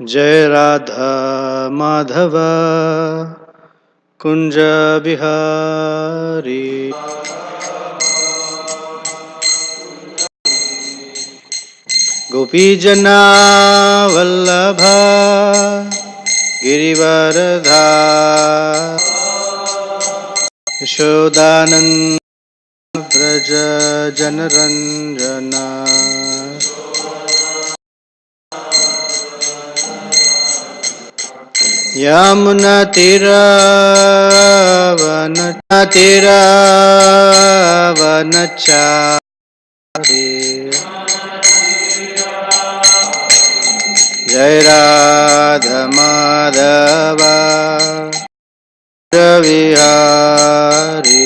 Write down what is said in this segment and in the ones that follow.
जय राधा माधव कुंज बिहारी। गोपी जना वल्लभ गिरिवरधा यशोदानंद व्रज जनरंजना यमुनातिरावनचारि जय राधा माधव विहारी।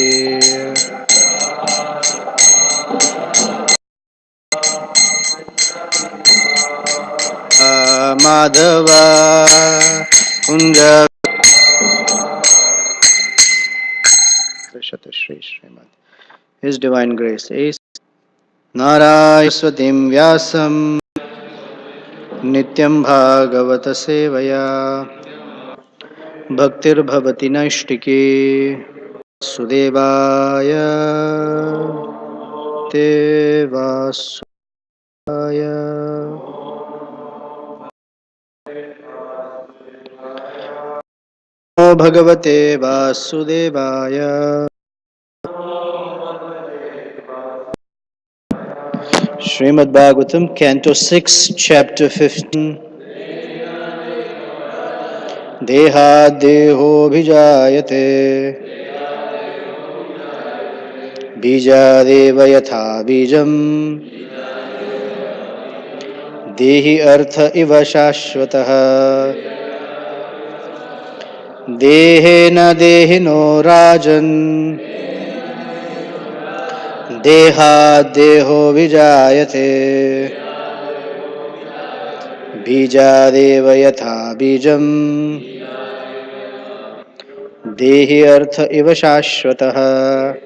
माधव कुंज Shri Srimad. His Divine Grace is Narayaswatim Vyasam Nityam Bhagavata Sevaya Bhaktir Bhavati Naishtiki Sudevaya Devasudaya Namo Bhagavate Vasudevaya. Srimad Bhagvatam, Canto 6, Chapter 15. Deha Deho Bhijayate Bijadeva Yatha Bijam Dehi Artha Iva Shashvatah Dehena Dehino Rajan Deha Deho Vijayate Bijadeva Yatha Bijam Dehi Artha Iva Shashvatah.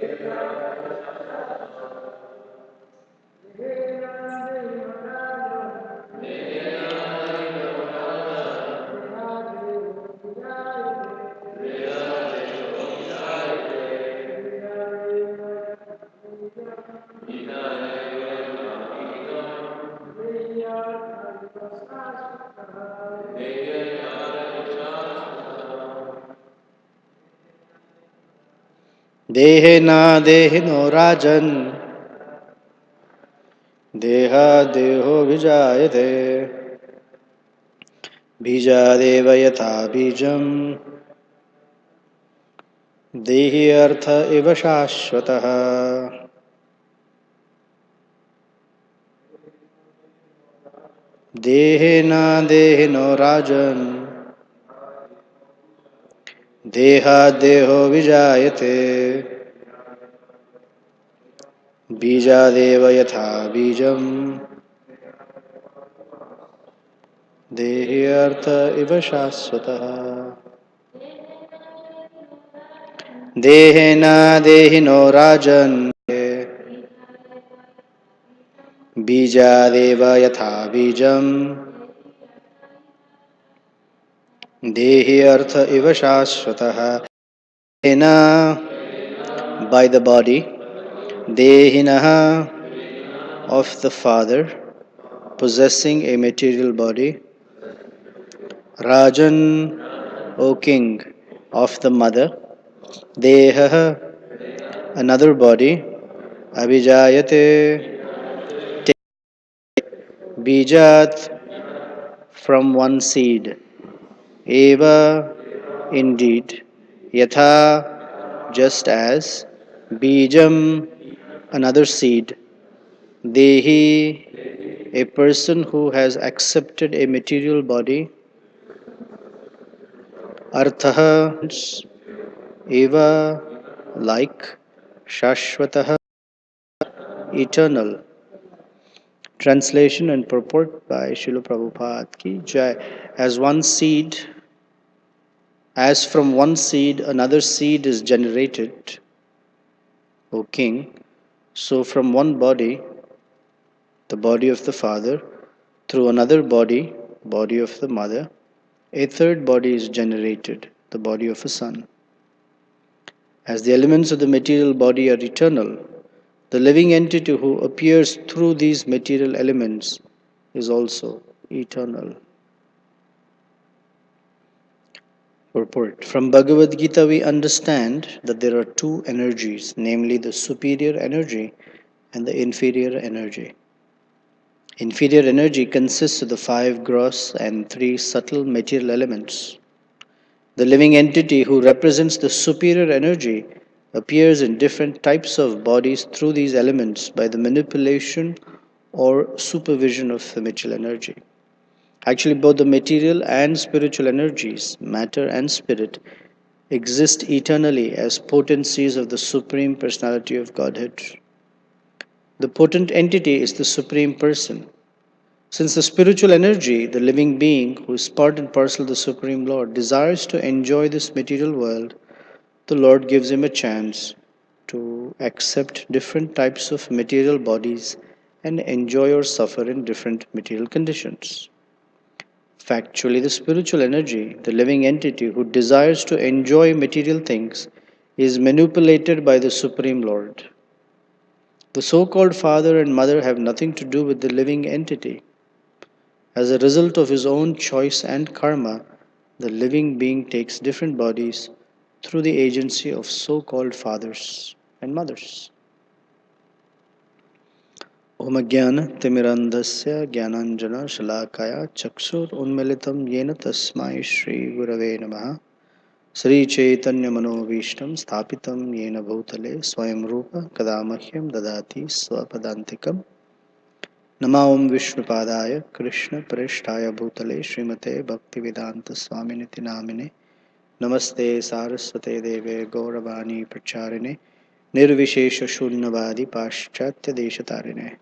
Dehena Dehino Rajan Deha Deho Vijayate Bijadeva Yatha Bijam Dehi Artha Iva Shashvatah. Dehena Dehino Rajan Deha Deho Vijayate Bijadeva Yatha Bijam Dehi Artha Iva Shashvatah. Dehena Dehino Rajan Bijadeva Yatha Bijam Dehi Artha Iva Shashvatah. Dehena by the body, Dehinaha of the father, possessing a material body, Rajan, O king, of the mother, Deha, another body, Abhijayate, Bijat, from one seed, Eva, indeed, Yatha, just as, Bijam, another seed, Dehi, a person who has accepted a material body, Arthaha, Eva, like, Shashvatah, eternal. Translation and purport by Srila Prabhupada ki Jai. As from one seed another seed is generated, O king, so from one body, the body of the father, through another body, body of the mother, a third body is generated, the body of a son. As the elements of the material body are eternal, the living entity who appears through these material elements is also eternal. Purport. From Bhagavad Gita, we understand that there are two energies, namely the superior energy and the inferior energy. Inferior energy consists of the 5 gross and 3 subtle material elements. The living entity who represents the superior energy appears in different types of bodies through these elements by the manipulation or supervision of the material energy. Actually, both the material and spiritual energies, matter and spirit, exist eternally as potencies of the Supreme Personality of Godhead. The potent entity is the Supreme Person. Since the spiritual energy, the living being, who is part and parcel of the Supreme Lord, desires to enjoy this material world, the Lord gives him a chance to accept different types of material bodies and enjoy or suffer in different material conditions. Factually, the spiritual energy, the living entity who desires to enjoy material things, is manipulated by the Supreme Lord. The so called father and mother have nothing to do with the living entity. As a result of his own choice and karma, the living being takes different bodies through the agency of so called fathers and mothers. Om Jnana Timirandasya Jnananjana Shalakaya Chakshur Unmilitam Yena Tasmai Shri Gurave Namaha Sri Chaitanya Manovishtam Sthapitam Yena Bhutale Swayam Rupa Kadamahyam Dadati Swapadantikam Nama Om Vishnupadaya Krishna Parishtaya Bhutale Srimate Bhaktivedanta Swaminiti Namine Namaste Saraswate Deve Gauravani Pracharine Nirvishesha Shunyavadi Paschatya Deshatarine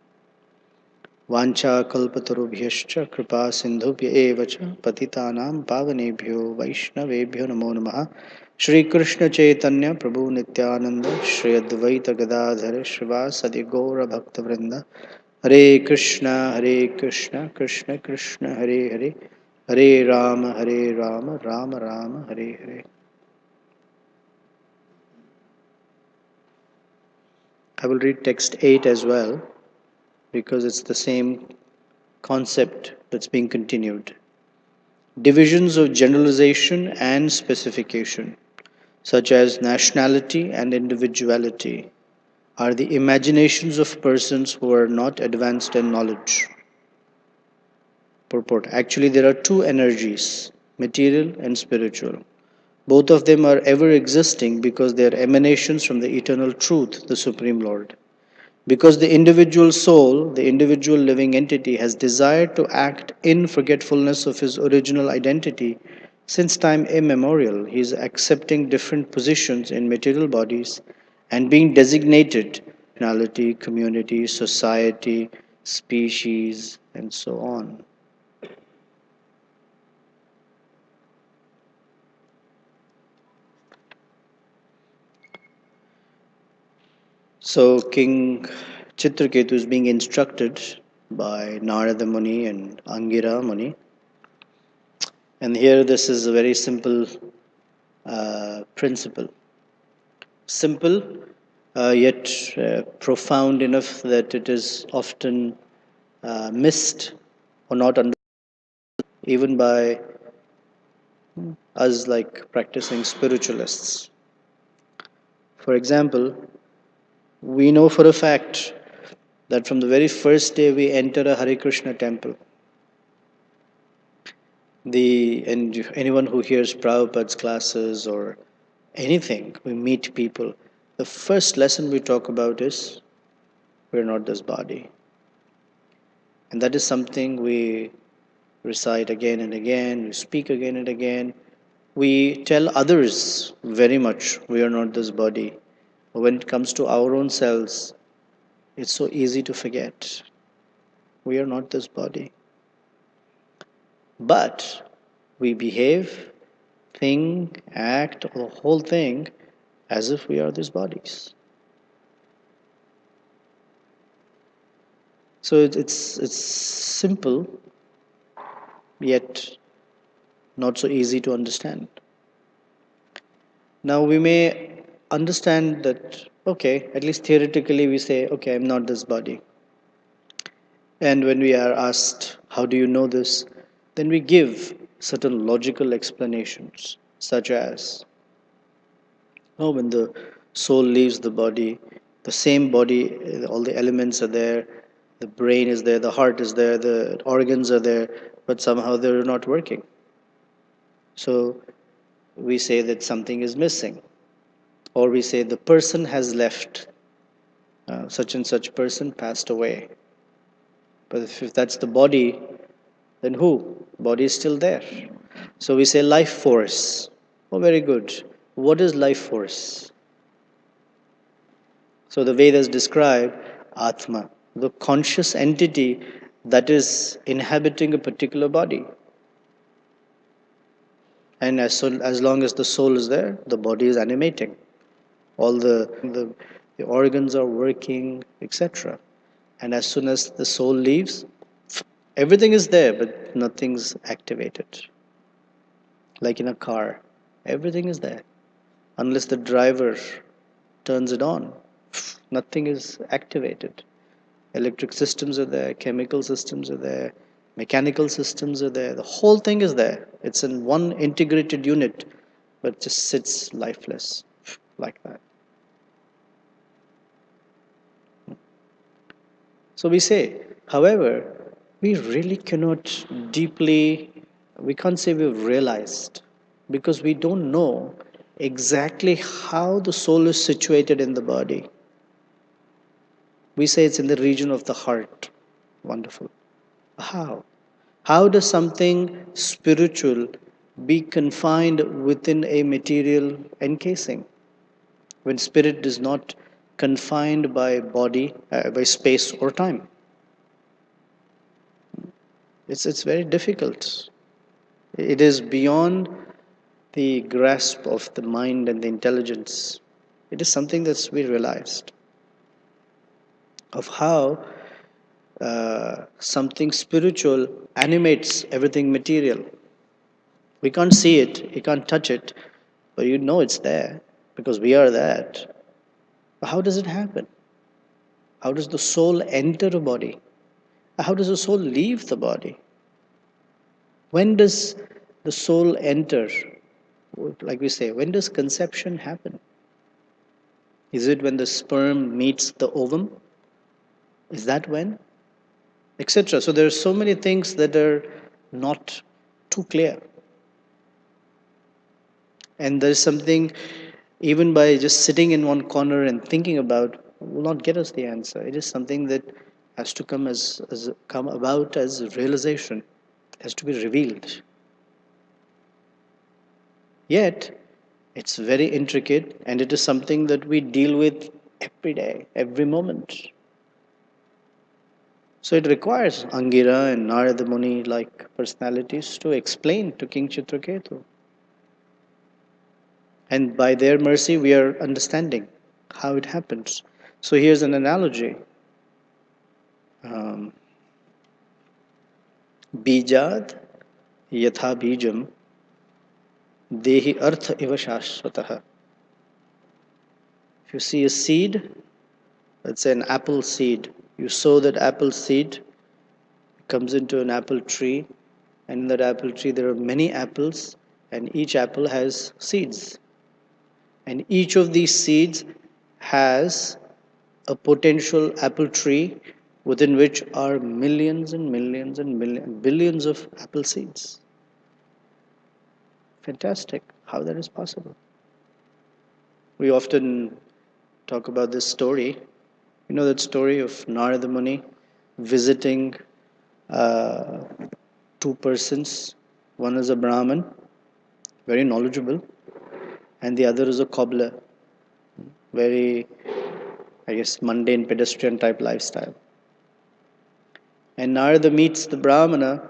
Vanchakalpatarubhyascha Kripa Sindhubhya Evacha Patitanam Pavanebhyo Vaishnavebhyo Namo Namaha Shri Krishna Chaitanya Prabhu Nityananda Shri Advaita Gadadhara Srivasadi Gaura Bhakta Vrinda Hare Krishna Krishna Krishna Hare Hare Hare Rama Rama Rama Hare Hare. I will read text 8 as well because it's the same concept that's being continued. Divisions of generalization and specification, such as nationality and individuality, are the imaginations of persons who are not advanced in knowledge. Purport. Actually, there are two energies, material and spiritual. Both of them are ever existing because they are emanations from the eternal truth, the Supreme Lord. Because the individual soul, the individual living entity, has desired to act in forgetfulness of his original identity since time immemorial, he is accepting different positions in material bodies and being designated nationality, community, society, species, and so on. So King Chitraketu is being instructed by Narada Muni and Angira Muni. And here this is a very simple principle. Simple, yet profound enough that it is often missed or not understood even by us like practicing spiritualists. For example, we know for a fact that from the very first day we enter a Hare Krishna temple, and anyone who hears Prabhupada's classes or anything, we meet people, the first lesson we talk about is we're not this body. And that is something we recite again and again, we speak again and again. We tell others very much we are not this body. But when it comes to our own selves, it's so easy to forget. We are not this body. But we behave, think, act, the whole thing as if we are these bodies. So it's simple, yet not so easy to understand. Now we may understand that, okay, at least theoretically we say, okay, I'm not this body. And when we are asked, how do you know this? Then we give certain logical explanations, such as, oh, when the soul leaves the body, the same body, all the elements are there, the brain is there, the heart is there, the organs are there, but somehow they're not working. So we say that something is missing, or we say the person has left, such and such person passed away. But if that's the body, then who? Body is still there. So we say life force. Oh, very good. What is life force? So the Vedas describe Atma, the conscious entity that is inhabiting a particular body. And as long as the soul is there, the body is animating. All the organs are working, etc. And as soon as the soul leaves, everything is there, but nothing's activated. Like in a car, everything is there. Unless the driver turns it on, nothing is activated. Electric systems are there, chemical systems are there, mechanical systems are there. The whole thing is there. It's in one integrated unit, but just sits lifeless like that. So we say, however, we really cannot deeply, we can't say we've realized because we don't know exactly how the soul is situated in the body. We say it's in the region of the heart. Wonderful. How? How does something spiritual be confined within a material encasing when spirit is not confined by body, by space or time? It's very difficult. It is beyond the grasp of the mind and the intelligence. It is something that's we realized of how something spiritual animates everything material. We can't see it, you can't touch it, but you know it's there because we are that. But how does it happen? How does the soul enter a body? How does the soul leave the body? When does the soul enter? Like we say, when does conception happen? Is it when the sperm meets the ovum? Is that when? Etc. So there are so many things that are not too clear. And there's something, even by just sitting in one corner and thinking about, will not get us the answer. It is something that has to come come about as realization, has to be revealed. Yet, it's very intricate and it is something that we deal with every day, every moment. So it requires Angira and Narada Muni like personalities to explain to King Chitraketu. And by their mercy, we are understanding how it happens. So here's an analogy. Bijad yatha bijam dehi artha iva shashvatah. If you see a seed, let's say an apple seed, you sow that apple seed, it comes into an apple tree, and in that apple tree there are many apples, and each apple has seeds. And each of these seeds has a potential apple tree within which are millions and millions and billions of apple seeds. Fantastic. How that is possible. We often talk about this story. You know that story of Narada Muni visiting uh, two persons. One is a Brahmin, very knowledgeable, and the other is a cobbler, very, I guess, mundane pedestrian type lifestyle. And Narada meets the Brahmana,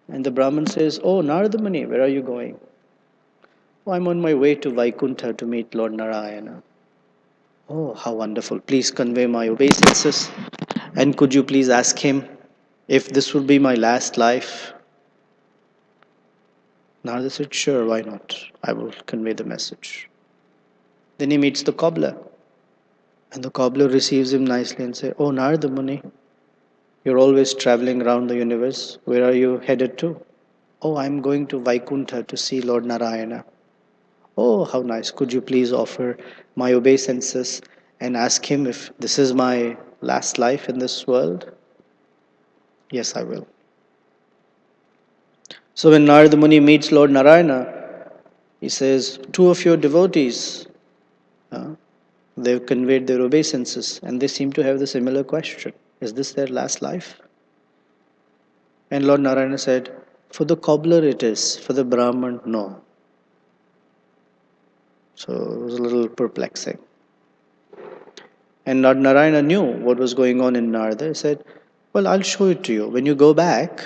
and the Brahman says, "Oh, Narada Muni, where are you going?" "Oh, I'm on my way to Vaikuntha to meet Lord Narayana." "Oh, how wonderful. Please convey my obeisances. And could you please ask him if this will be my last life? Narada said, sure, why not? I will convey the message. Then he meets the cobbler. And the cobbler receives him nicely and says, oh, Narada Muni, you're always traveling around the universe. Where are you headed to? Oh, I'm going to Vaikuntha to see Lord Narayana. Oh, how nice. Could you please offer my obeisances and ask him if this is my last life in this world? Yes, I will. So when Narada Muni meets Lord Narayana, he says, two of your devotees, uh, they've conveyed their obeisances and they seem to have the similar question. Is this their last life? And Lord Narayana said, for the cobbler it is, for the Brahman, no. So it was a little perplexing. And Lord Narayana knew what was going on in Narada. He said, well, I'll show it to you. When you go back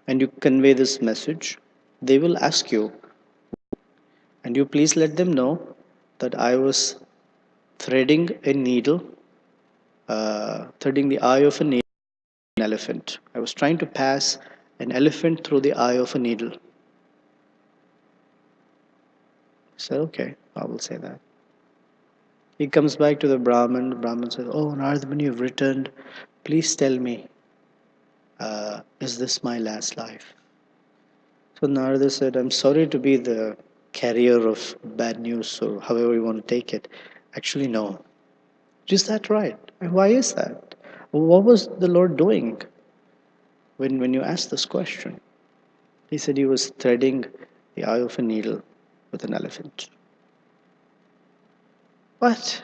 and you convey this message, they will ask you, and you please let them know that I was threading a needle, threading the eye of a needle in an elephant. I was trying to pass an elephant through the eye of a needle. He said, okay, I will say that. He comes back to the Brahman. The Brahman says, oh, Narada Muni, you've returned. Please tell me, is this my last life? So Narada said, I'm sorry to be the carrier of bad news, or however you want to take it. Actually, no. Is that right? And why is that? What was the Lord doing when you asked this question? He said he was threading the eye of a needle with an elephant. What?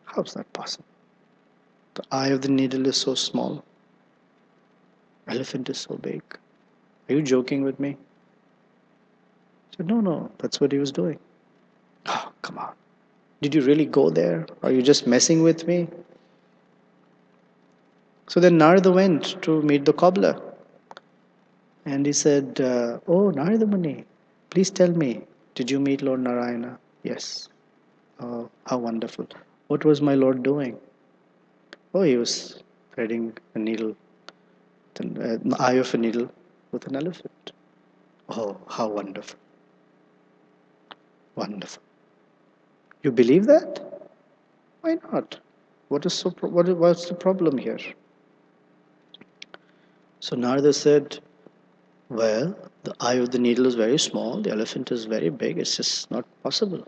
How is that possible? The eye of the needle is so small. Elephant is so big. Are you joking with me? I said, no, that's what he was doing. Oh, come on. Did you really go there? Are you just messing with me? So then Narada went to meet the cobbler. And he said, oh, Narada Muni, please tell me, did you meet Lord Narayana? Yes. Oh, how wonderful. What was my Lord doing? Oh, he was threading a needle, the eye of a needle with an elephant. Oh, how wonderful. Wonderful. You believe that? Why not? What's the problem here? So Narada said, well, the eye of the needle is very small, the elephant is very big, it's just not possible.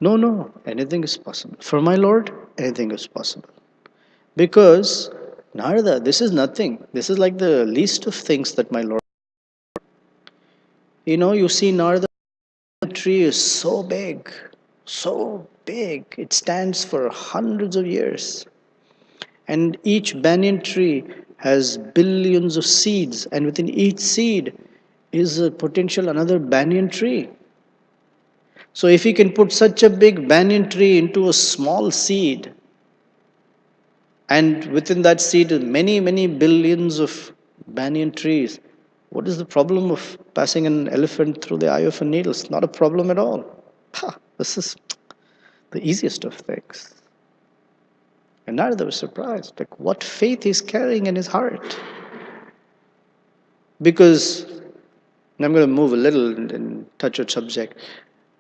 No, anything is possible. For my Lord, anything is possible. Because, Narada, this is nothing. This is like the least of things that my Lord. You see, Narada, the tree is so big. It stands for hundreds of years. And each banyan tree has billions of seeds, and within each seed is a potential another banyan tree. So if you can put such a big banyan tree into a small seed, and within that seed many billions of banyan trees, what is the problem of passing an elephant through the eye of a needle? It's not a problem at all. This is the easiest of things. And Narada was surprised, like what faith he's carrying in his heart. Because, and I'm going to move a little and touch a subject.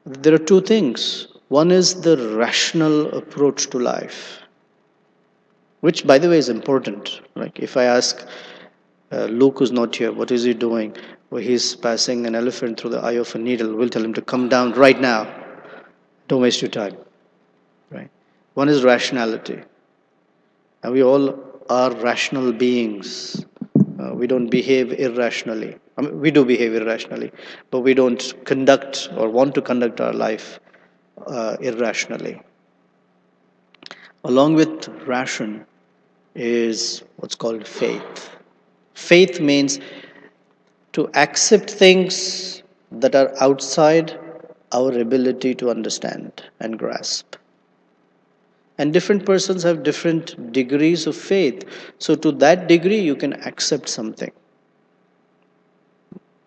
There are two things. One is the rational approach to life, which, by the way, is important. Like if I ask Luke, who's not here, what is he doing? Well, he's passing an elephant through the eye of a needle. We'll tell him to come down right now. Don't waste your time. Right? One is rationality. And we all are rational beings. We don't behave irrationally. I mean, we do behave irrationally, but we don't conduct or want to conduct our life irrationally. Along with ration is what's called faith. Faith means to accept things that are outside our ability to understand and grasp. And different persons have different degrees of faith. So, to that degree, you can accept something.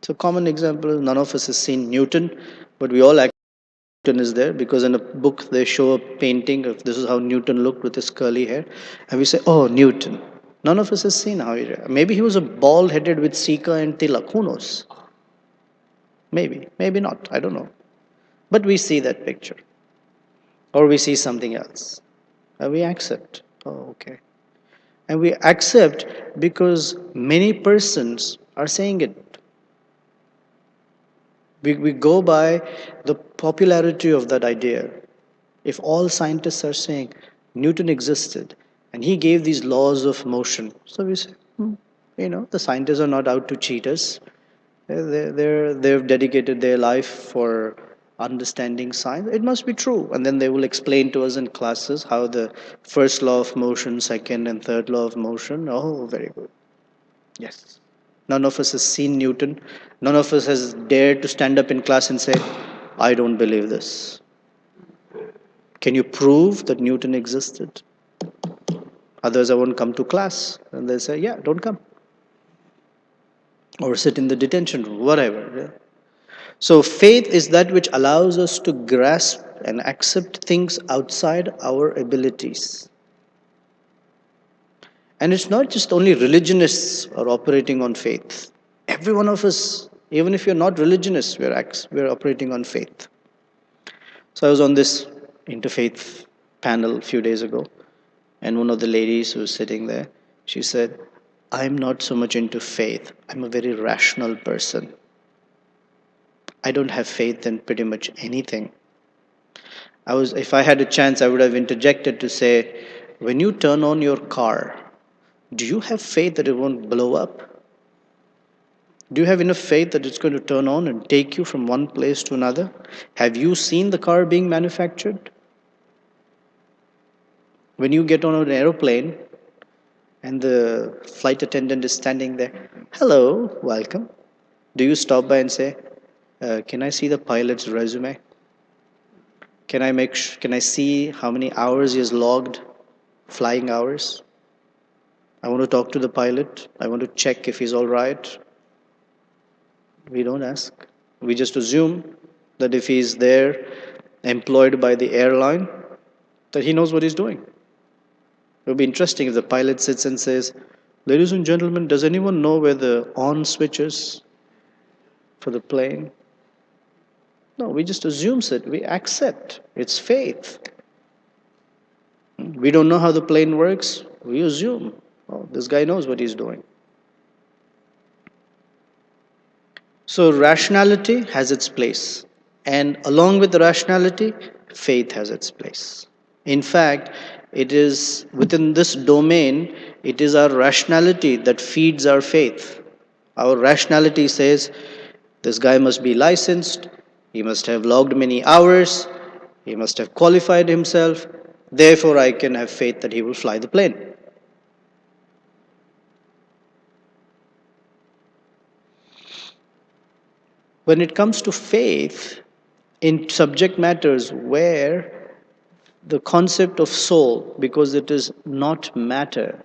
So, common example is none of us has seen Newton, but we all accept Newton is there because in a book they show a painting of this is how Newton looked with his curly hair. And we say, oh, Newton. None of us has seen how he. Maybe he was a bald headed with Sika and Tilak. Who knows? Maybe. Maybe not. I don't know. But we see that picture. Or we see something else. And we accept. Oh, okay. And we accept because many persons are saying it. We go by the popularity of that idea. If all scientists are saying Newton existed and he gave these laws of motion, so we say, the scientists are not out to cheat us. They've dedicated their life for understanding science. It must be true. And then they will explain to us in classes how the first law of motion, second and third law of motion. Oh, very good. Yes. None of us has seen Newton. None of us has dared to stand up in class and say, I don't believe this. Can you prove that Newton existed? Others I won't come to class. And they say, yeah, don't come. Or sit in the detention room, whatever. Yeah. So faith is that which allows us to grasp and accept things outside our abilities. And it's not just only religionists are operating on faith. Every one of us, even if you're not religious, we're operating on faith. So I was on this interfaith panel a few days ago, and one of the ladies who was sitting there, she said, I'm not so much into faith. I'm a very rational person. I don't have faith in pretty much anything. If I had a chance, I would have interjected to say, when you turn on your car, do you have faith that it won't blow up? Do you have enough faith that it's going to turn on and take you from one place to another? Have you seen the car being manufactured? When you get on an aeroplane and the flight attendant is standing there, hello, welcome. Do you stop by and say, can I see the pilot's resume? Can I see how many hours he has logged, flying hours? I want to talk to the pilot. I want to check if he's all right. We don't ask. We just assume that if he's there, employed by the airline, that he knows what he's doing. It would be interesting if the pilot sits and says, ladies and gentlemen, does anyone know where the on switch is for the plane? No, we just assume it. We accept. It's faith. We don't know how the plane works. We assume, oh, this guy knows what he's doing. So rationality has its place. And along with the rationality, faith has its place. In fact, it is within this domain, it is our rationality that feeds our faith. Our rationality says, this guy must be licensed, he must have logged many hours, he must have qualified himself, therefore I can have faith that he will fly the plane. When it comes to faith in subject matters where the concept of soul, because it is not matter,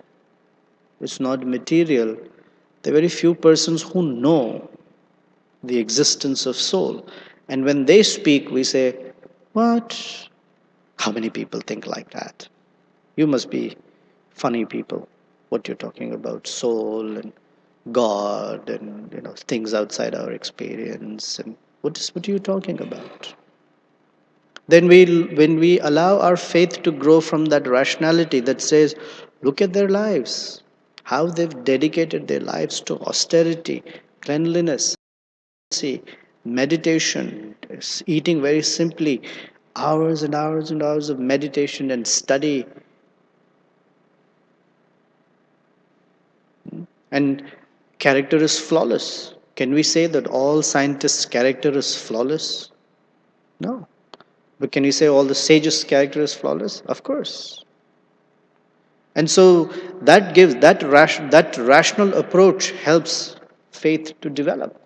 it's not material, there are very few persons who know the existence of soul. And when they speak, we say, what? How many people think like that? You must be funny people. What you're talking about, soul and God and things outside our experience. And what are you talking about? Then when we allow our faith to grow from that rationality that says, look at their lives, how they've dedicated their lives to austerity, cleanliness, meditation, eating very simply, hours and hours and hours of meditation and study. And character is flawless. Can we say that all scientists' character is flawless? No. But can we say all the sages' character is flawless? Of course. And so that gives that rational approach helps faith to develop.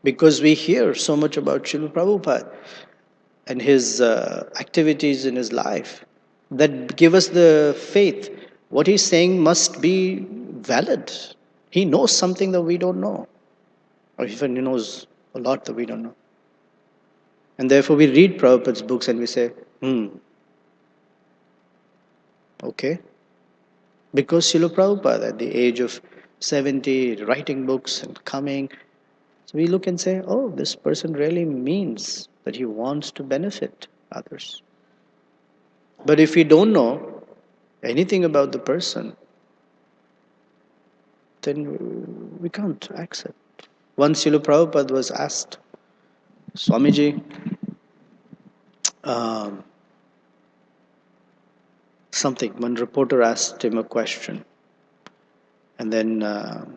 Because we hear so much about Srila Prabhupada and his activities in his life that give us the faith. What he's saying must be valid. He knows something that we don't know. Or even he knows a lot that we don't know. And therefore we read Prabhupada's books and we say, okay. Because Srila Prabhupada, at the age of 70, writing books and coming, so we look and say, oh, this person really means that he wants to benefit others. But if we don't know anything about the person, then we can't accept. Once Srila Prabhupada was asked, Swamiji, um, something, one reporter asked him a question, and then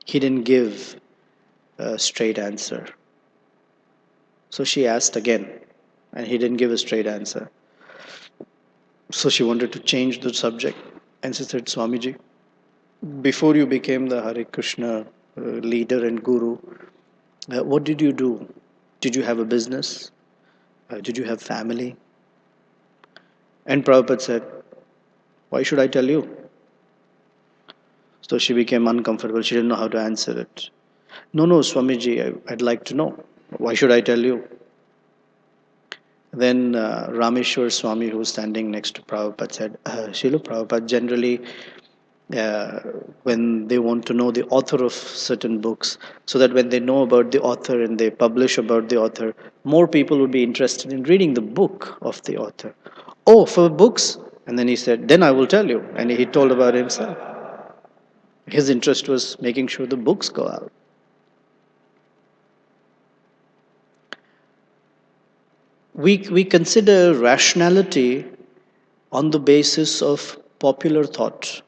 he didn't give a straight answer. So she asked again, and he didn't give a straight answer. So she wanted to change the subject, and she said, Swamiji, before you became the Hare Krishna leader and guru, what did you do? Did you have a business? Did you have family? And Prabhupada said, why should I tell you? So she became uncomfortable. She didn't know how to answer it. No, Swamiji, I'd like to know. Why should I tell you? Then Rameshwar Swami, who was standing next to Prabhupada, said, Srila Prabhupada, generally uh, when they want to know the author of certain books, so that when they know about the author and they publish about the author, more people would be interested in reading the book of the author. Oh, for books? And then he said, then I will tell you. And he told about himself. His interest was making sure the books go out. We consider rationality on the basis of popular thought.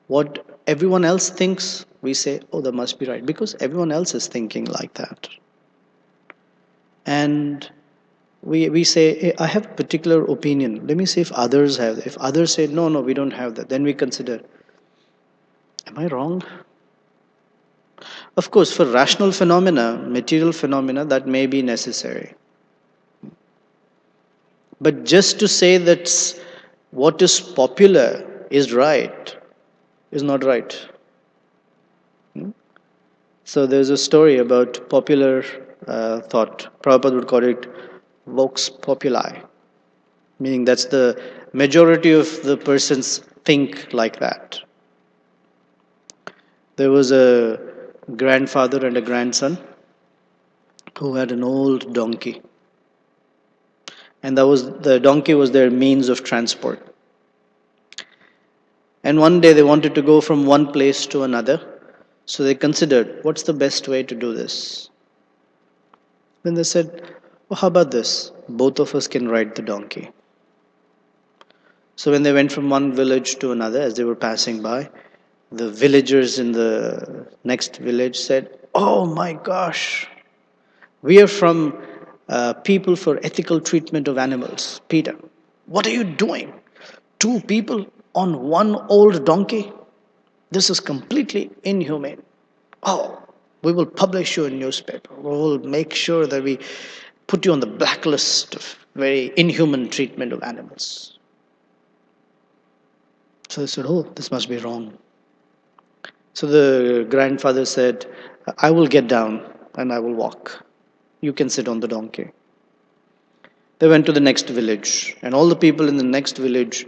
What everyone else thinks, we say, oh, that must be right, because everyone else is thinking like that. And we say, hey, I have a particular opinion. Let me see if others have. If others say, no, we don't have that, then we consider, am I wrong? Of course, for rational phenomena, material phenomena, that may be necessary. But just to say that what is popular is right is not right. So there's a story about popular thought. Prabhupada would call it vox populi, meaning that's the majority of the persons think like that. There was a grandfather and a grandson who had an old donkey, and the donkey was their means of transport. And one day they wanted to go from one place to another, so they considered, what's the best way to do this? Then they said, well, how about this? Both of us can ride the donkey. So when they went from one village to another, as they were passing by, the villagers in the next village said, oh my gosh, we are from People for Ethical Treatment of Animals. Peter, what are you doing? Two people on one old donkey? This is completely inhumane. Oh, we will publish you in newspaper. We will make sure that we put you on the blacklist of very inhuman treatment of animals. So they said, oh, this must be wrong. So the grandfather said, I will get down and I will walk. You can sit on the donkey. They went to the next village, and all the people in the next village,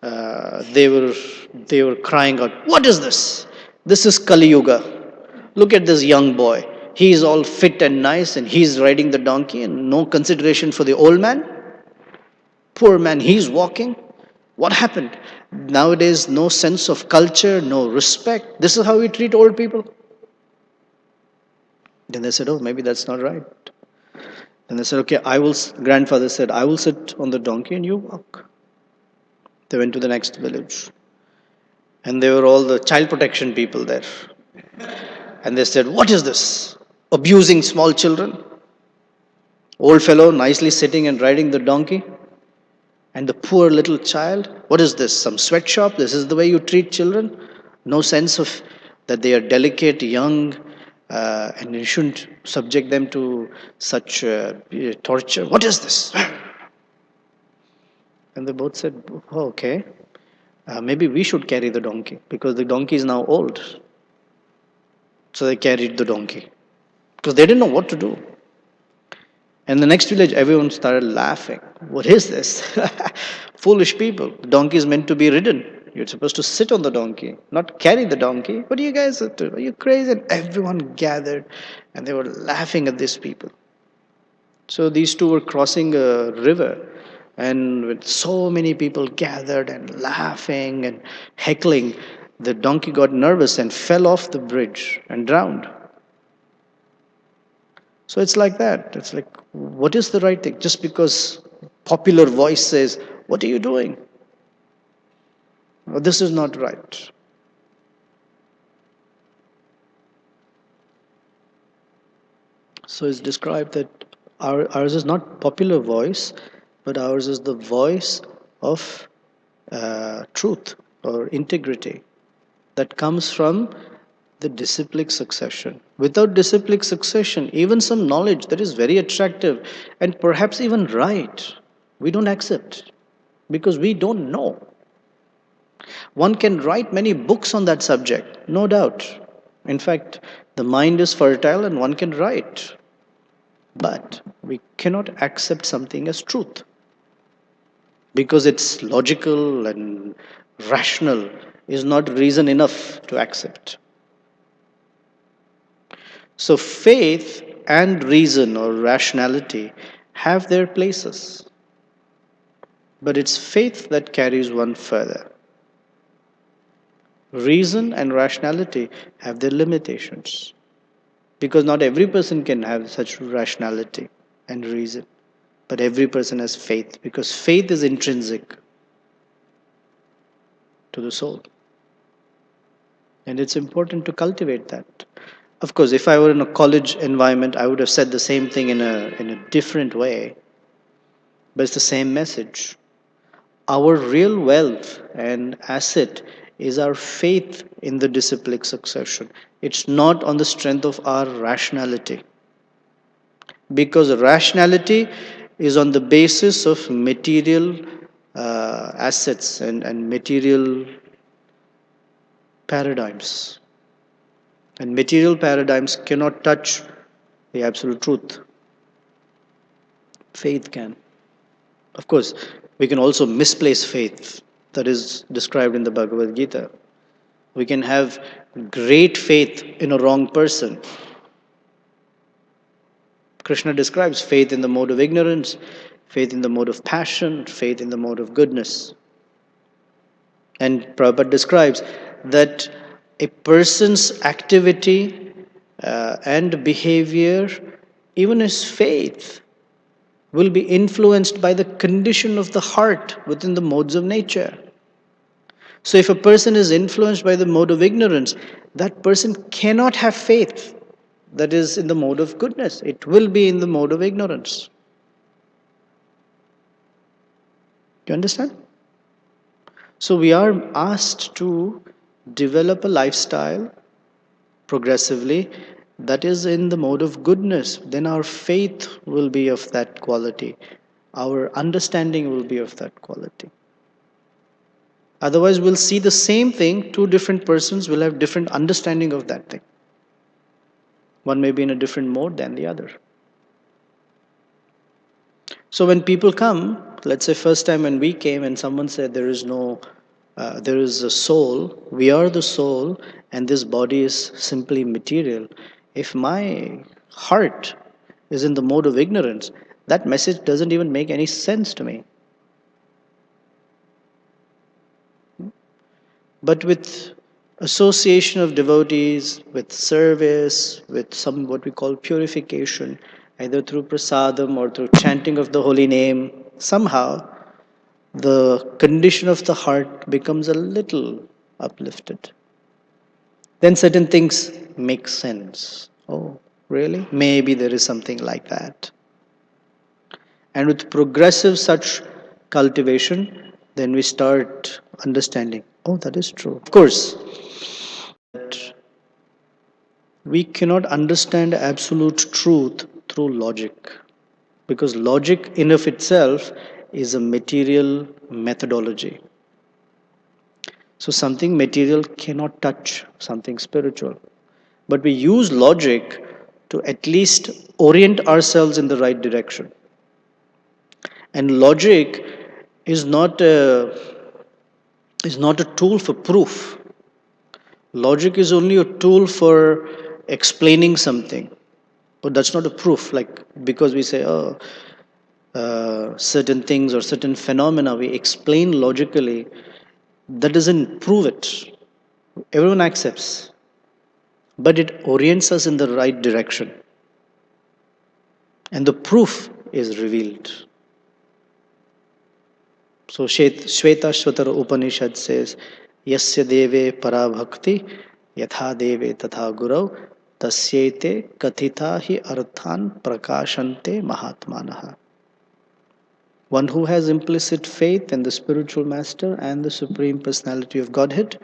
they were crying out, what is this? This is Kali Yuga. Look at this young boy. He's all fit and nice, and he's riding the donkey, and no consideration for the old man. Poor man, he's walking. What happened? Nowadays, no sense of culture, no respect. This is how we treat old people. Then they said, oh, maybe that's not right. Then they said, okay, grandfather said, I will sit on the donkey and you walk. They went to the next village. And they were all the child protection people there. And they said, what is this? Abusing small children? Old fellow nicely sitting and riding the donkey? And the poor little child? What is this? Some sweatshop? This is the way you treat children? No sense of that they are delicate, young, and you shouldn't subject them to such torture. What is this? And they both said, oh, okay, maybe we should carry the donkey because the donkey is now old. So they carried the donkey because they didn't know what to do. And the next village, everyone started laughing. What is this? Foolish people. The donkey is meant to be ridden. You're supposed to sit on the donkey, not carry the donkey. What are you guys up to? Are you crazy? And everyone gathered and they were laughing at these people. So these two were crossing a river, and with so many people gathered and laughing and heckling, the donkey got nervous and fell off the bridge and drowned. So it's like that. It's like, what is the right thing? Just because popular voice says, what are you doing? Oh, this is not right. So it's described that ours is not popular voice, but ours is the voice of truth or integrity that comes from the disciplic succession. Without disciplic succession, even some knowledge that is very attractive and perhaps even right, we don't accept because we don't know. One can write many books on that subject, no doubt. In fact, the mind is fertile and one can write. But we cannot accept something as truth because it's logical and rational is not reason enough to accept. So, faith and reason or rationality have their places, but it's faith that carries one further. Reason and rationality have their limitations because not every person can have such rationality and reason, but every person has faith because faith is intrinsic to the soul. And it's important to cultivate that. Of course, if I were in a college environment, I would have said the same thing in a different way, but it's the same message. Our real wealth and asset is our faith in the disciplic succession. It's not on the strength of our rationality. Because rationality is on the basis of material assets and material paradigms. And material paradigms cannot touch the absolute truth. Faith can. Of course, we can also misplace faith that is described in the Bhagavad Gita. We can have great faith in a wrong person. Krishna describes faith in the mode of ignorance, faith in the mode of passion, faith in the mode of goodness. And Prabhupada describes that a person's activity and behavior, even his faith, will be influenced by the condition of the heart within the modes of nature. So if a person is influenced by the mode of ignorance, that person cannot have faith that is in the mode of goodness. It will be in the mode of ignorance. Do you understand? So we are asked to develop a lifestyle progressively that is in the mode of goodness. Then our faith will be of that quality. Our understanding will be of that quality. Otherwise, we'll see the same thing. Two different persons will have different understanding of that thing. One may be in a different mode than the other. So when people come, let's say first time when we came and someone said there is a soul, we are the soul and this body is simply material. If my heart is in the mode of ignorance, that message doesn't even make any sense to me. But with association of devotees, with service, with some what we call purification, either through prasadam or through chanting of the holy name, somehow the condition of the heart becomes a little uplifted. Then certain things make sense. Oh, really? Maybe there is something like that. And with progressive such cultivation, then we start understanding, oh, that is true. Of course, we cannot understand absolute truth through logic because logic in of itself is a material methodology. So something material cannot touch something spiritual. But we use logic to at least orient ourselves in the right direction. And logic is not a tool for proof. Logic is only a tool for explaining something, but that's not a proof. Like because we say, oh, certain things or certain phenomena we explain logically, that doesn't prove it. Everyone accepts, but it orients us in the right direction, and the proof is revealed. So Shweta Shvatara Upanishad says, Yasya deve parabhakti yatha deve tatha gurau tasyete kathita hi arthan prakashante mahatmanaha. One who has implicit faith in the spiritual master and the Supreme Personality of Godhead,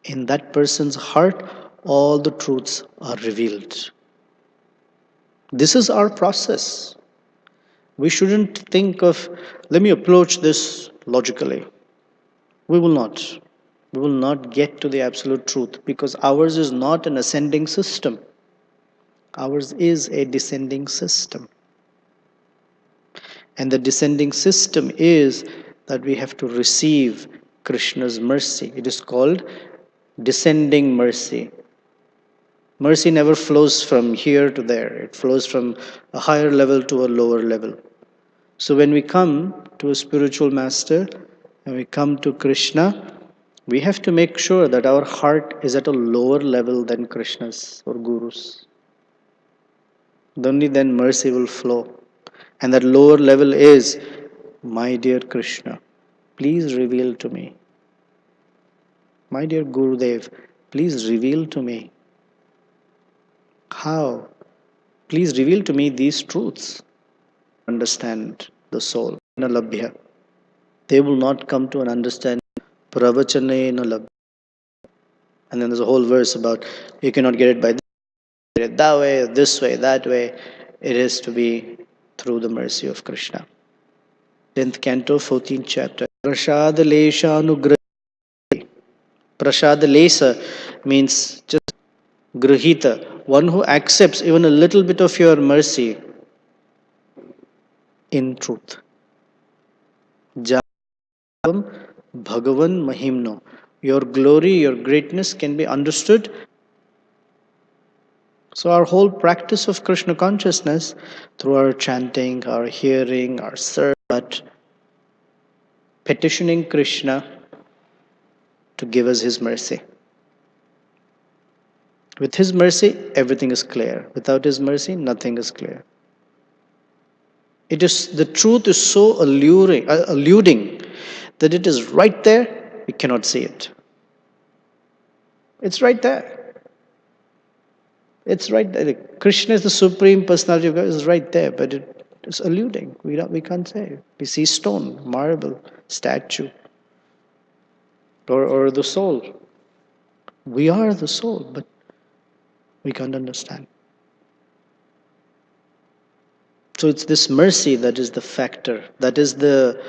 in that person's heart, all the truths are revealed. This is our process. We shouldn't think of, let me approach this logically. We will not. We will not get to the absolute truth because ours is not an ascending system. Ours is a descending system. And the descending system is that we have to receive Krishna's mercy. It is called descending mercy. Mercy never flows from here to there, it flows from a higher level to a lower level. So when we come to a spiritual master and we come to Krishna, we have to make sure that our heart is at a lower level than Krishna's or Guru's. Only then mercy will flow. And that lower level is, my dear Krishna, please reveal to me. My dear Gurudev, please reveal to me. How? Please reveal to me these truths. Understand the soul. Labhya. They will not come to an understanding. Pravachanena labhya. And then there's a whole verse about you cannot get it by that way, this way, that way. It is to be through the mercy of Krishna. 10th canto, 14th chapter. Prasad Lesha Anugrahi. Prasad Lesa means just grahita, one who accepts even a little bit of your mercy in truth. Javam Bhagavan Mahimno. Your glory, your greatness can be understood. So our whole practice of Krishna consciousness, through our chanting, our hearing, our service, petitioning Krishna to give us His mercy. With His mercy, everything is clear. Without His mercy, nothing is clear. It is the truth is so alluding that it is right there, we cannot see it. It's right there. It's right there. Krishna is the Supreme Personality of God, is right there, but it is alluding. We can't say. We see stone, marble, statue, or the soul. We are the soul, but we can't understand. So it's this mercy that is the factor, that is the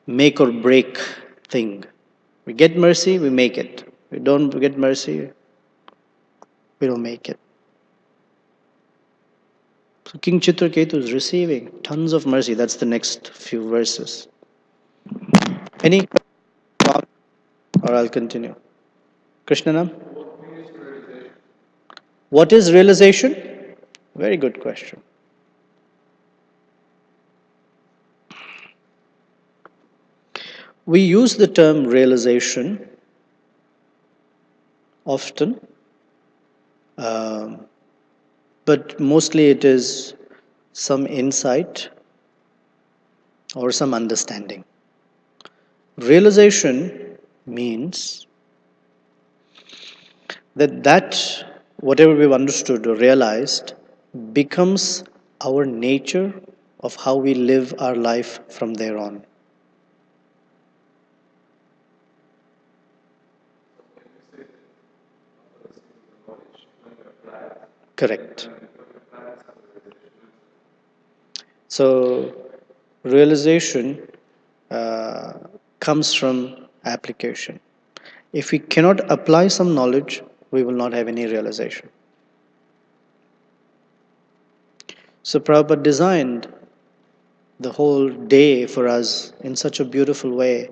make or break thing. We get mercy, we make it. We don't get mercy, we don't make it. So King Chitraketu is receiving tons of mercy. That's the next few verses. Any thought? Or I'll continue. Krishnanam? What is realization? Very good question. We use the term realization often, but mostly it is some insight or some understanding. Realization means that whatever we've understood or realized becomes our nature of how we live our life from there on. Correct. So, realization comes from application. If we cannot apply some knowledge, we will not have any realization. So Prabhupada designed the whole day for us in such a beautiful way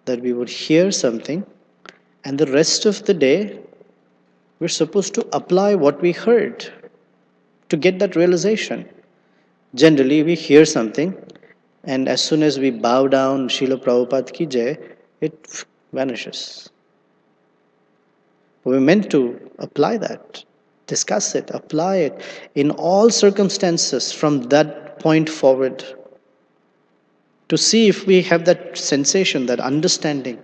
that we would hear something, and the rest of the day we're supposed to apply what we heard to get that realization. Generally, we hear something, and as soon as we bow down, Srila Prabhupada ki jai, it vanishes. We're meant to apply that, discuss it, apply it in all circumstances from that point forward to see if we have that sensation, that understanding.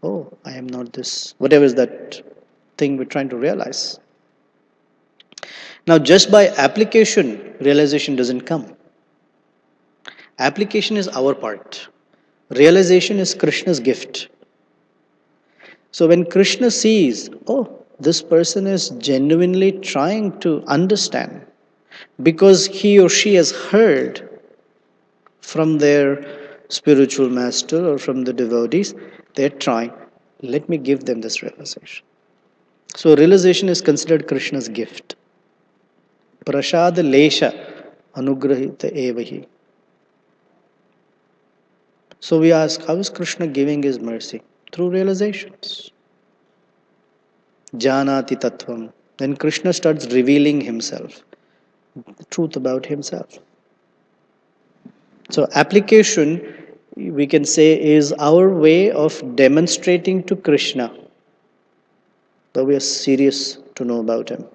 Oh, I am not this. Whatever is that thing we're trying to realize. Now, just by application, realization doesn't come. Application is our part. Realization is Krishna's gift. So when Krishna sees, oh, this person is genuinely trying to understand because he or she has heard from their spiritual master or from the devotees, they're trying, let me give them this realization. So realization is considered Krishna's gift. Prasad lesha anugrahita evahi. So we ask, how is Krishna giving his mercy? Through realizations. Janati tattvam. Then Krishna starts revealing himself, the truth about himself. So application, we can say, is our way of demonstrating to Krishna that we are serious to know about him.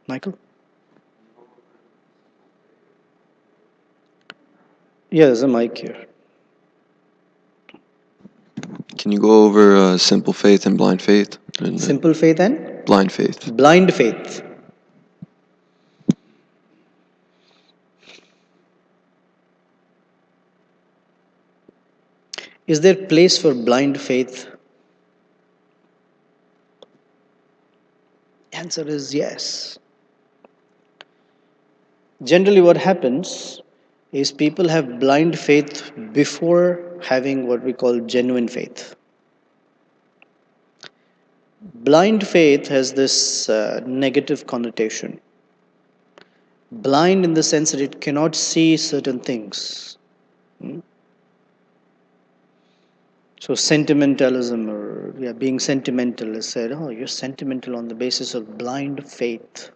Michael? Yeah, there's a mic here. Can you go over simple faith and blind faith? Simple faith and? Blind faith. Blind faith. Is there place for blind faith? Answer is yes. Generally, what happens is people have blind faith before having what we call genuine faith. Blind faith has this negative connotation. Blind in the sense that it cannot see certain things. So sentimentalism or being sentimental is said, oh, you're sentimental on the basis of blind faith.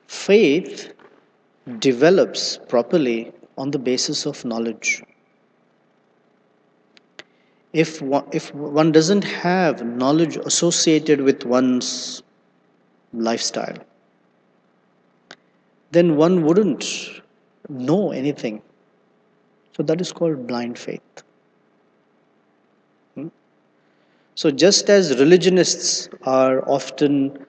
Faith develops properly on the basis of knowledge. If one doesn't have knowledge associated with one's lifestyle, then one wouldn't know anything. So that is called blind faith. So just as religionists are often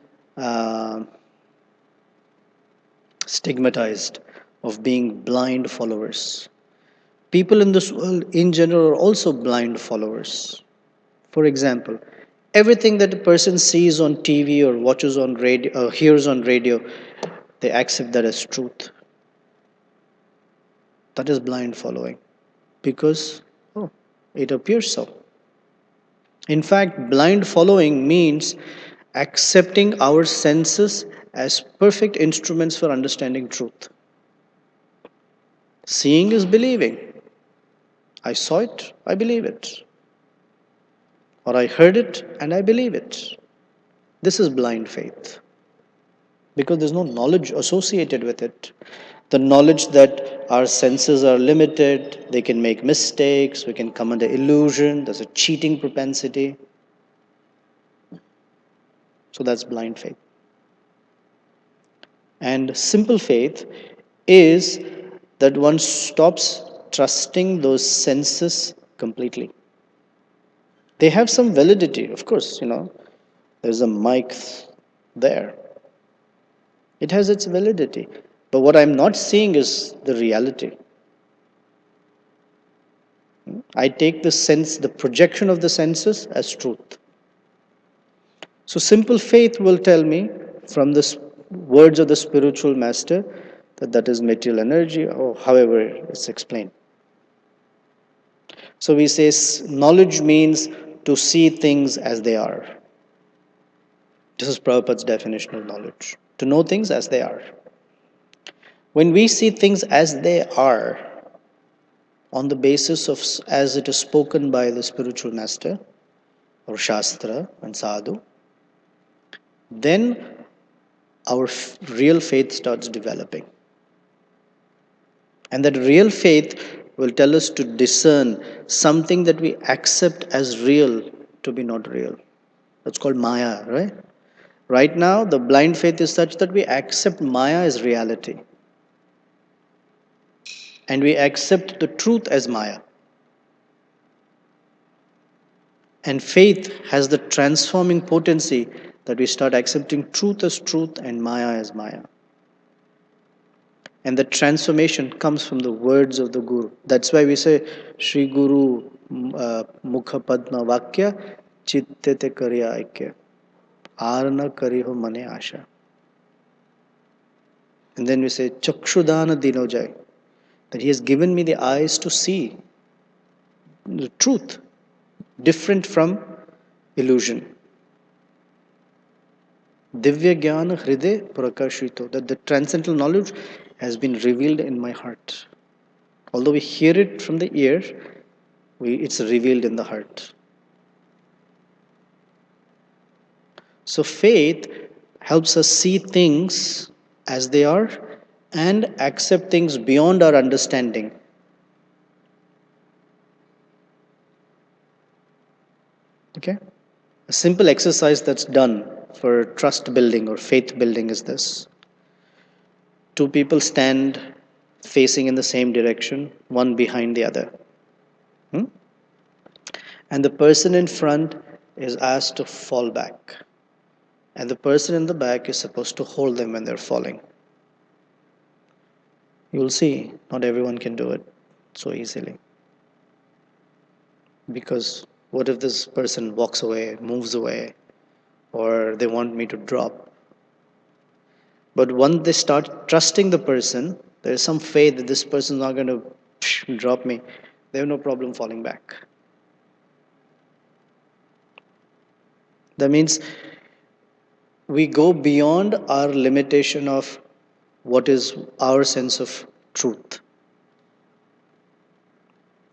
stigmatized of being blind followers, people in this world in general are also blind followers. For example, everything that a person sees on TV or watches on radio or hears on radio, they accept that as truth. That is blind following because it appears so. In fact, blind following means accepting our senses as perfect instruments for understanding truth. Seeing is believing. I saw it, I believe it. Or I heard it and I believe it. This is blind faith. Because there's no knowledge associated with it. The knowledge that our senses are limited, they can make mistakes, we can come under illusion, there's a cheating propensity. So that's blind faith. And simple faith is that one stops trusting those senses completely. They have some validity, of course, there's a mic there. It has its validity. But what I'm not seeing is the reality. I take the projection of the senses as truth. So simple faith will tell me from the words of the spiritual master that is material energy, or however it's explained. So we say knowledge means to see things as they are. This is Prabhupada's definition of knowledge. To know things as they are. When we see things as they are, on the basis of as it is spoken by the spiritual master or Shastra and Sadhu, then our real faith starts developing. And that real faith will tell us to discern something that we accept as real to be not real. That's called Maya, right? Right now, the blind faith is such that we accept Maya as reality. And we accept the truth as Maya. And faith has the transforming potency that we start accepting truth as truth and Maya as Maya. And the transformation comes from the words of the Guru. That's why we say, Shri Guru Mukha Padma Vakya Chittete Karya Aikya Arna Kariho Mane Asha. And then we say, Chakshudana Dinojai, that He has given me the eyes to see the truth, different from illusion. Divya Jnana Hriday Prakashito, that the transcendental knowledge has been revealed in my heart. Although we hear it from the ear, it's revealed in the heart. So faith helps us see things as they are and accept things beyond our understanding. Okay? A simple exercise that's done for trust building or faith building is this. Two people stand facing in the same direction, one behind the other. And the person in front is asked to fall back. And the person in the back is supposed to hold them when they're falling. You'll see, not everyone can do it so easily. Because what if this person walks away, moves away, or they want me to drop? But once they start trusting the person, there is some faith that this person is not going to drop me. They have no problem falling back. That means we go beyond our limitation of what is our sense of truth.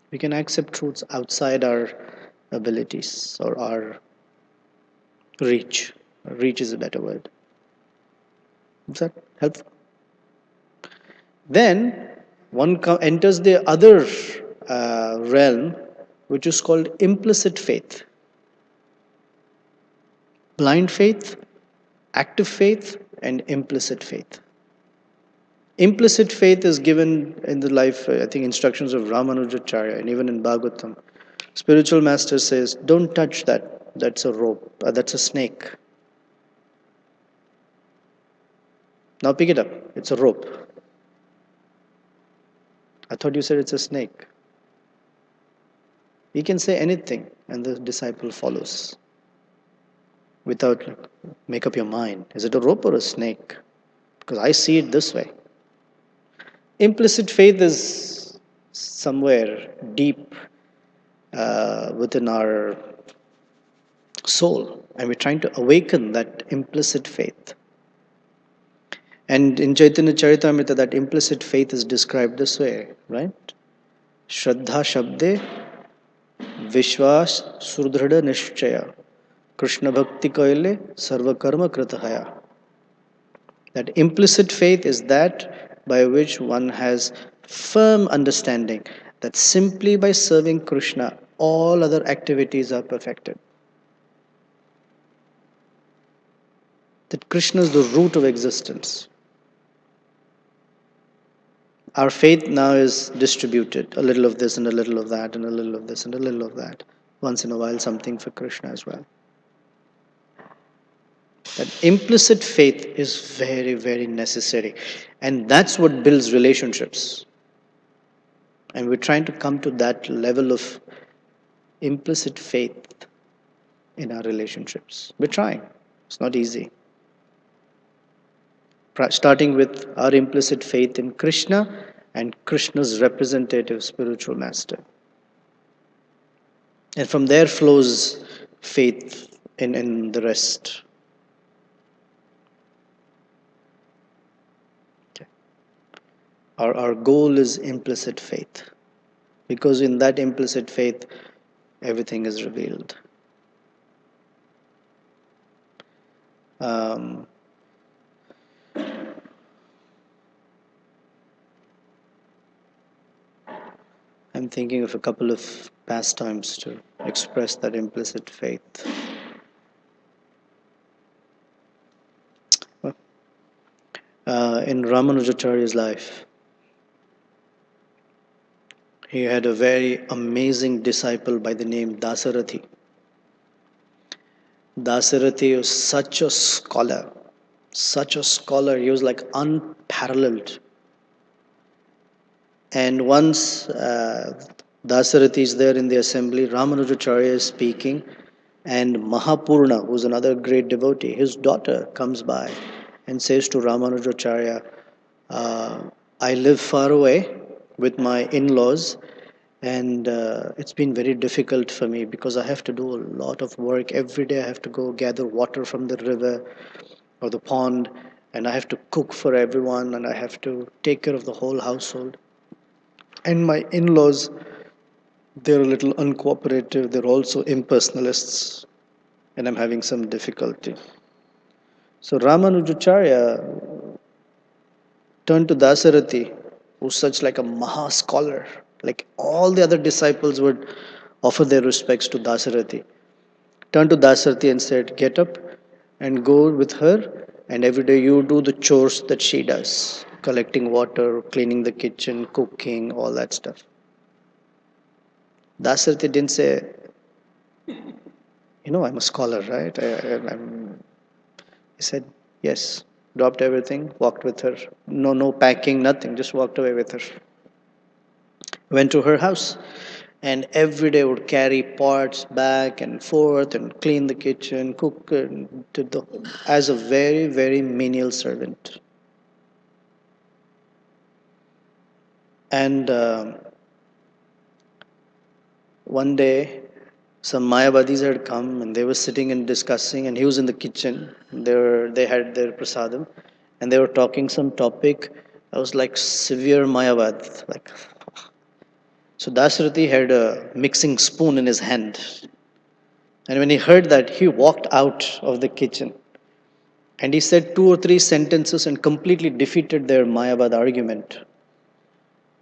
We can accept truths outside our abilities or our reach. Reach is a better word. Is that helpful? Then one enters the other realm, which is called implicit faith. Blind faith, active faith, and implicit faith. Implicit faith is given in the life, I think, instructions of Ramanujacharya and even in Bhagvatam. Spiritual master says, don't touch that. That's a rope. That's a snake. Now pick it up. It's a rope. I thought you said it's a snake. He can say anything and the disciple follows. Without, make up your mind. Is it a rope or a snake? Because I see it this way. Implicit faith is somewhere deep within our soul, and we're trying to awaken that implicit faith. And in Chaitanya Charitamrita, that implicit faith is described this way, right? Shraddha Shabde Vishwas Surdhrada Nishchaya Krishna Bhakti Kaile Sarva Karma Kritahaya. That implicit faith is that by which one has firm understanding that simply by serving Krishna, all other activities are perfected. That Krishna is the root of existence. Our faith now is distributed, a little of this and a little of that and a little of this and a little of that. Once in a while, something for Krishna as well. That implicit faith is very, very necessary. And that's what builds relationships. And we're trying to come to that level of implicit faith in our relationships. We're trying. It's not easy. Starting with our implicit faith in Krishna and Krishna's representative spiritual master. And from there flows faith in the rest. Our goal is implicit faith, because in that implicit faith, everything is revealed. Um, I'm thinking of a couple of pastimes to express that implicit faith. In Ramanujacharya's life, he had a very amazing disciple by the name Dasarathi. Dasarathi was such a scholar, such a scholar. He was like unparalleled. And once Dasarathi is there in the assembly, Ramanujacharya is speaking, and Mahapurna, who's another great devotee, his daughter comes by and says to Ramanujacharya, uh, I live far away with my in laws, and it's been very difficult for me because I have to do a lot of work. Every day I have to go gather water from the river or the pond, and I have to cook for everyone, and I have to take care of the whole household. And my in laws, they're a little uncooperative, they're also impersonalists, and I'm having some difficulty. So Ramanujacharya turned to Dasarathi, who's such like a Maha scholar. Like all the other disciples would offer their respects to Dasarathi. Turned to Dasarathi and said, get up and go with her, and every day you do the chores that she does, collecting water, cleaning the kitchen, cooking, all that stuff. Dasarathi didn't say, I'm a scholar, right? He said, yes. Dropped everything, walked with her. No packing, nothing. Just walked away with her. Went to her house, and every day would carry pots back and forth and clean the kitchen, cook, and as a very, very menial servant. And one day, some Mayavadis had come and they were sitting and discussing, and he was in the kitchen. They had their prasadam, and they were talking some topic. I was like severe Mayavad. Like, so Dasarathi had a mixing spoon in his hand, and when he heard that, he walked out of the kitchen, and he said two or three sentences and completely defeated their Mayavad argument.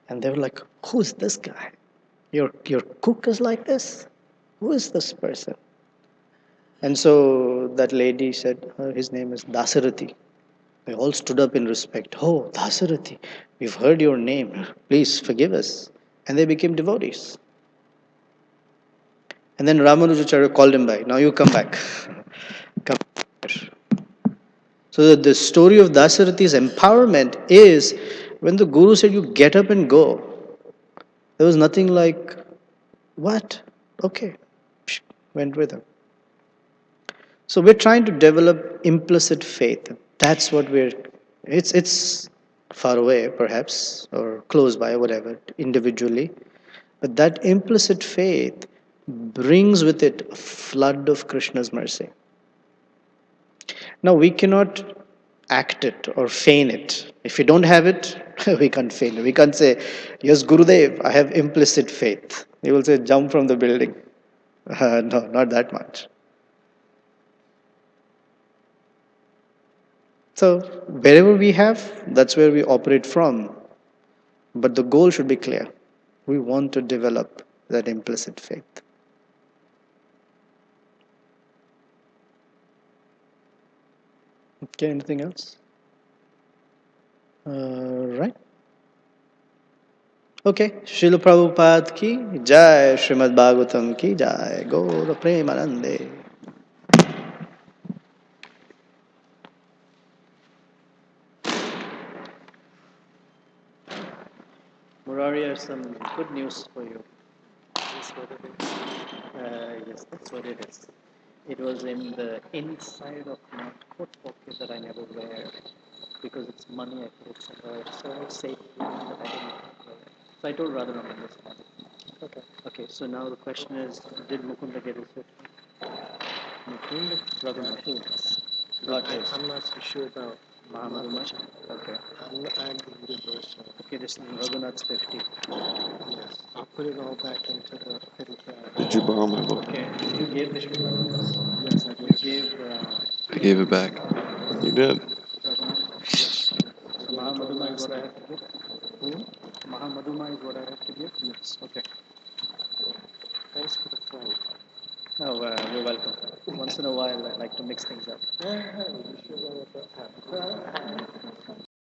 And they were like, "Who is this guy? Your cook is like this? Who is this person?" And so that lady said, his name is Dasarathi. They all stood up in respect. Oh, Dasarathi, we've heard your name. Please forgive us. And they became devotees. And then Ramanujacharya called him back. Now you come back. Come. So the story of Dasarathi's empowerment is when the Guru said, you get up and go. There was nothing like, what? Okay. Went with him. So we're trying to develop implicit faith. That's what it's far away perhaps, or close by, whatever, individually. But that implicit faith brings with it a flood of Krishna's mercy. Now we cannot act it or feign it. If we don't have it, we can't feign it. We can't say, yes, Gurudev, I have implicit faith. He will say, jump from the building. No, not that much. So wherever we have, that's where we operate from. But the goal should be clear. We want to develop that implicit faith. Okay, anything else? Right. Okay. Srila Prabhupada ki jai, Srimad Bhagvatam ki jai, Gaura Premanande. Murari, I have some good news for you. Is what it is? Yes, that's what it is. It was in the inside of my coat pocket that I never wear because it's money I put somewhere so safely that I didn't wear it. So I told Radhanam this morning. Okay. Okay, so now the question is, did Mukunda get his 50? Mukunda? Radhanam, who? Got his. I'm not so sure about Mahamaduma. Okay. Okay, this is Raghunath's 50. I'll put it all back into the petty cash. Did you borrow my book? Okay, you gave this to Raghunath. Yes, I You did. gave I gave it back. You did. Raghunath. Yes. So Mahamaduma is what I have to give? Hmm? Mahamaduma is what I have to give? Yes. Okay. Thanks for the phone. Oh, you're welcome. Once in a while, I like to mix things up. You should know what that happened.